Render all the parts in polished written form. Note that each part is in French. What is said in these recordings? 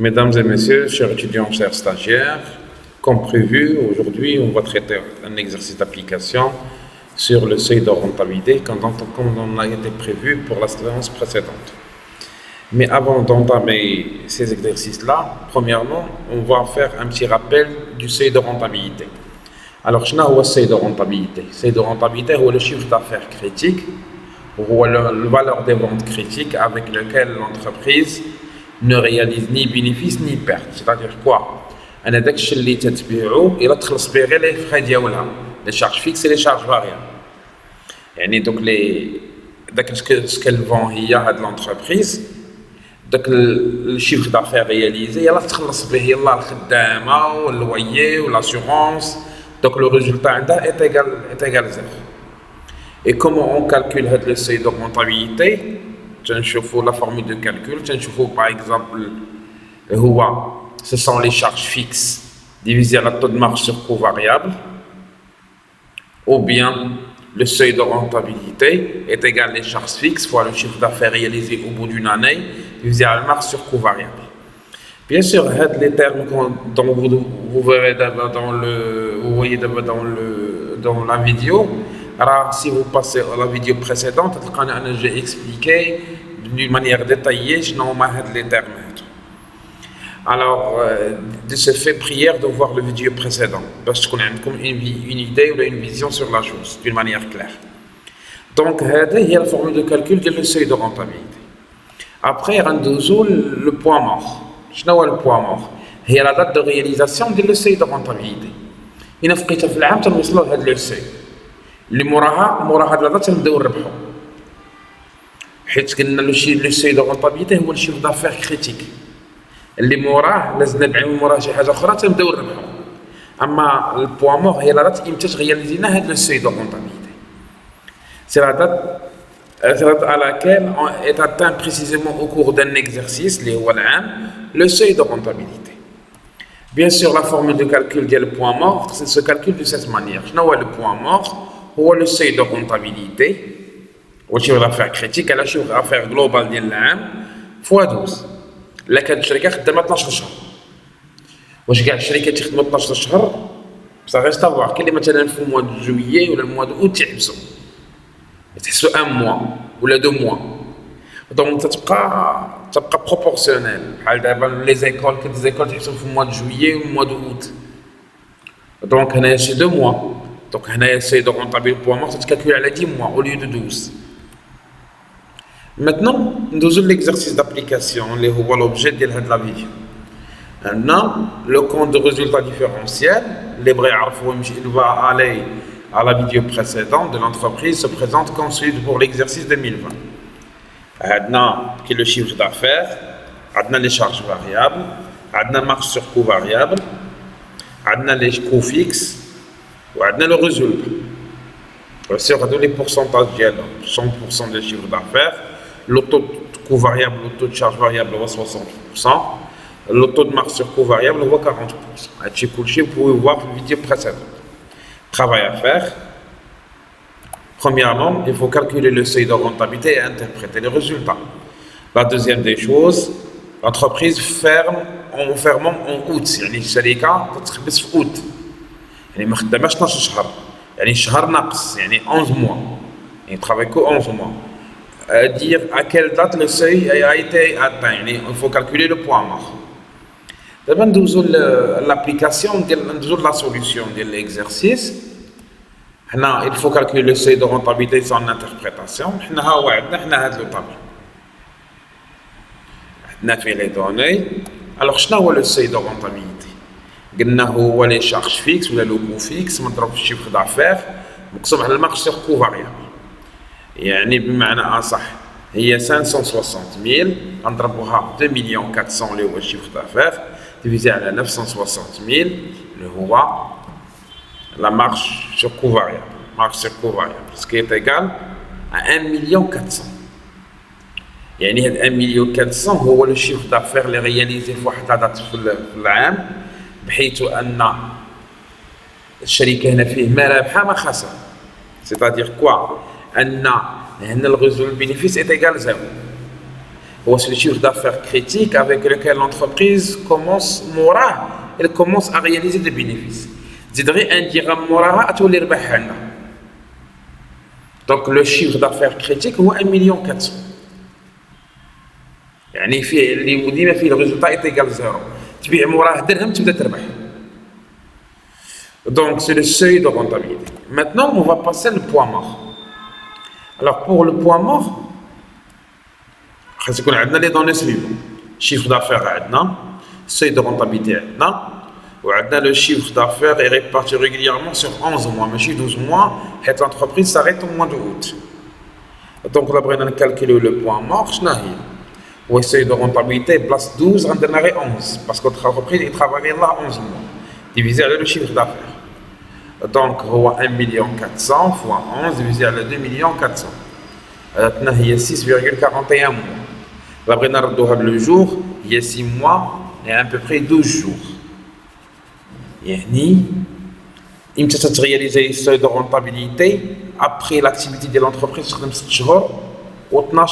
Mesdames et messieurs, chers étudiants, chers stagiaires, comme prévu, aujourd'hui, on va traiter un exercice d'application sur le seuil de rentabilité comme on a été prévu pour la séance précédente. Mais avant d'entamer ces exercices-là, premièrement, on va faire un petit rappel du seuil de rentabilité. Alors, qu'est-ce que le seuil de rentabilité? Le seuil de rentabilité, c'est le chiffre d'affaires critique, ou la valeur des ventes critiques avec lequel l'entreprise ne réalise ni bénéfice ni perte. C'est-à-dire quoi? أنا داكشي اللي تتبيعو إلا تخلص بيه غير لي فخي ديالها لي شارج فيكس لي شارج فاريابل. يعني دوك لي داك سكيل فون هي هاد لونتربريز داك الشيفر دافير رياليزي يلا تخلص به يلا الخدامه واللويي والاسيورونس دوك لو ريزولتا عندها ايتيغال زيرو. Et comment on calcule le seuil de rentabilité? تنشوفوا la formule de calcul, تنشوفوا par exemple ce sont les charges fixes divisées par le taux de marge sur coût variable, ou bien le seuil de rentabilité est égal les charges fixes fois le chiffre d'affaires réalisé au bout d'une année divisé par la marge sur coût variable. Bien sûr, les termes dont vous verrez dans la vidéo. Alors, si vous passez à la vidéo précédente, j'ai expliqué d'une manière détaillée les termes. Alors, de ce fait, prière de voir le vidéo précédent, parce qu'on a une idée ou une vision sur la chose, d'une manière claire. Donc, il y a la formule de calcul de le seuil de rentabilité. Après, il y a le point mort. Qu'est-ce que le point mort? Il y a la date de réalisation de le seuil de rentabilité. Il y a le seuil. اللي موراها هاد لادات نبداو نربحو حيت قلنا لو سي دو رونطابيليتي هو الشيف دافير كريتيك اللي موراه لازم نبيعو موراه شي حاجه اخرى تنبداو نربحو. اما البوا مور هي لادات امتى تغياليزينا هاد لو سي دو رونطابيليتي سي لا date à laquelle est atteint précisément au cours d'un exercice اللي هو العام le seuil de rentabilité. Bien sûr, la formule de calcul ديال le point mort se calcule de cette manière. شنو هو le point mort? هو le seuil de rentabilité والشيفر d'affaires critique على شيفر d'affaires global ديال العام فوا 12. الا كانت الشركه خدامه 12 شهر واش كاع الشركات تخدموا 12 شهر بصح غير ستافوار كاين اللي مثلا في الموا دو جويي ولا الموا دو اوت تيحبسوا ان موا ولا دو موا دونك تبقى بروبورسيونيل بحال دابا لي زيكول كاين زيكول تيحبسوا في الموا دو جويي والموا دو اوت دونك هنايا شي دو موا. Donc, le seuil de rentabilité pour moi, c'est calculé à 10 mois au lieu de 12. Maintenant, nous avons l'exercice d'application, l'objet de la vidéo. Maintenant, le compte de résultat différentiel, il va aller à la vidéo précédente de l'entreprise, se présente comme celui pour l'exercice 2020. Maintenant, qui est le chiffre d'affaires, les charges variables, la marge sur coût variable, les coûts fixes, وعندنا le résultat. C'est les pourcentages ديالهم 100% du chiffre d'affaires, le taux de coût variable, le taux de charge variable هو 60%, le taux de marge sur coût variable هو 40%. هادشي كلشي vous pouvez voir la vidéo précédente. Travail à faire. Premièrement, il faut calculer le seuil de rentabilité et interpréter les résultats. La deuxième des choses, l'entreprise ferme en août, يعني الشركة تتخبز في août. يعني ما خداماش 12 شهر يعني شهر ناقص يعني 11 mois يعني travaille que 11 mois. Dire à quelle date le seuil a été atteint يعني il faut calculer le point mort. دابا ندوزو l'application ندوزو la solution ديال l'exercice. حنا il faut calculer le seuil de rentabilité sans interprétation. حنا ها هو عندنا هاد لو طابلو عندنا فيه لي دوني. alors شنو هو le seuil de rentabilité؟ قلنا هو لي شارج فيكس ولا لو كو فيكس مضروب في الشيفر دافير مقسوم على المارج سور كو فاريابل. يعني بمعنى اصح هي 560,000 نضربوها 2 مليون 400 اللي هو الشيفر دافير ديفيزي على 960,000 اللي هو لا مارج سور كو فاريابل. مارج سور كو فاريابل سكي ايغال 1 مليون 400. يعني هاد 1 مليون 400 هو لو شيفر دافير اللي رياليزي في واحد العدد في العام بحيث أن الشركة هنا فيه ما رابحة ما خسر. C'est-à-dire quoi? أن هنا الريزول بينيفيس est égal 0. C'est le chiffre d'affaires critique avec lequel l'entreprise commence elle commence à réaliser des bénéfices. Donc le chiffre d'affaires critique هو 1,4 million. يعني فيه اللي ديما فيه الريزولتا ايتيغال زيرو، تبيع موراه درهم تبدا تربح. Donc c'est le seuil de rentabilité. Maintenant on va passer le point mort. Alors pour le point mort, خاص يكون عندنا لي دوني سويفون. chiffre d'affaires عندنا، seuil de rentabilité عندنا، وعندنا le chiffre d'affaires est réparti régulièrement sur 11 mois ماشي 12 mois حيت l'entreprise s'arrête au mois de août. Donc là بغينا نكالكوليو le point mort شنو هي؟ le seuil de rentabilité place 12 غندير 11 parce que l'entreprise travaille là 11 mois divisé par le chiffre d'affaires. Donc هو 1,4 fois 11 divisé par 2,4 عطاتنا هي 6,41 mois. Là بغينا نردوها بالجور هي 6 mois et à peu près 12 jours. يعني امتى تتغياليزي السوي دو رونطابيليتي ابري لاكتيفيتي ديال لونتربريز تخدم 6 شهور و12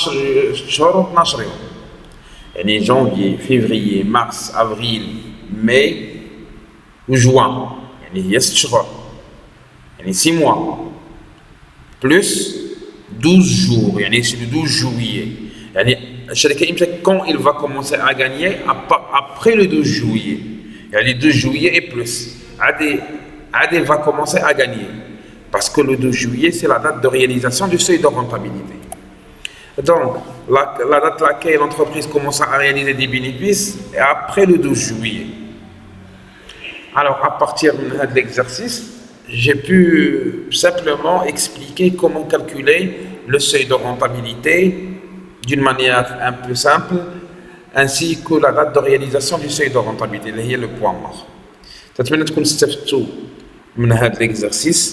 شهور و12 يوم. يعني جانفي فيفري مارس افريل ماي وجوان، يعني هي 6 شهور، يعني 6 mois بلس 12 jours، يعني سي لو 12 juillet. يعني الشركه امتى كون il va commencer à gagner après le 12 juillet. يعني 12 juillet et plus. Adé va commencer à gagner. Parce que le 12 juillet, c'est la date de réalisation du seuil de rentabilité. Donc, la date à laquelle l'entreprise commence à réaliser des bénéfices est après le 12 juillet. Alors, à partir de l'exercice, j'ai pu simplement expliquer comment calculer le seuil de rentabilité d'une manière un peu simple, ainsi que la date de réalisation du seuil de rentabilité, qui est le point mort. J'espère que vous avez appris l'exercice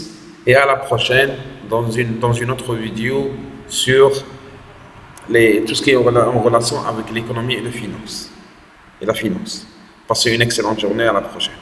et à la prochaine dans une autre vidéo sur tout ce qui est en relation avec l'économie et la finance. Passez une excellente journée, à la prochaine.